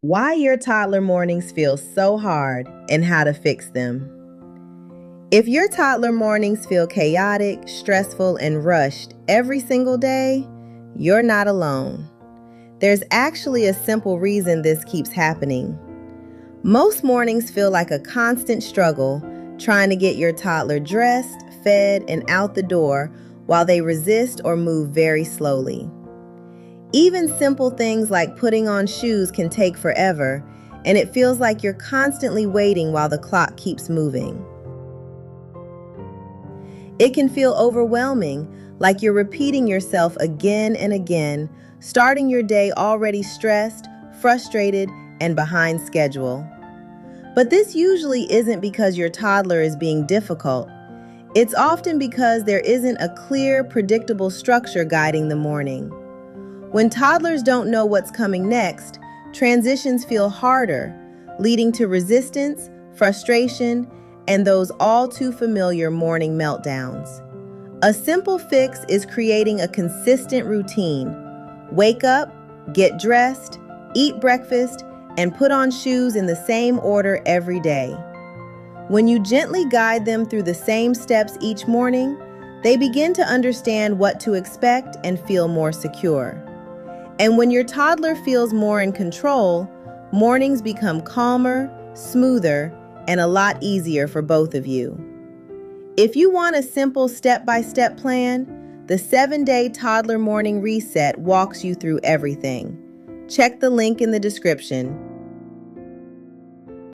Why your toddler mornings feel so hard and how to fix them. If your toddler mornings feel chaotic, stressful, and rushed every single day, you're not alone. There's actually a simple reason this keeps happening. Most mornings feel like a constant struggle trying to get your toddler dressed, fed, and out the door while they resist or move very slowly. Even simple things like putting on shoes can take forever, and it feels like you're constantly waiting while the clock keeps moving. It can feel overwhelming, like you're repeating yourself again and again, starting your day already stressed, frustrated, and behind schedule. But this usually isn't because your toddler is being difficult. It's often because there isn't a clear, predictable structure guiding the morning. When toddlers don't know what's coming next, transitions feel harder, leading to resistance, frustration, and those all too familiar morning meltdowns. A simple fix is creating a consistent routine. Wake up, get dressed, eat breakfast, and put on shoes in the same order every day. When you gently guide them through the same steps each morning, they begin to understand what to expect and feel more secure. And when your toddler feels more in control, mornings become calmer, smoother, and a lot easier for both of you. If you want a simple step-by-step plan, the 7-day Toddler Morning Reset walks you through everything. Check the link in the description.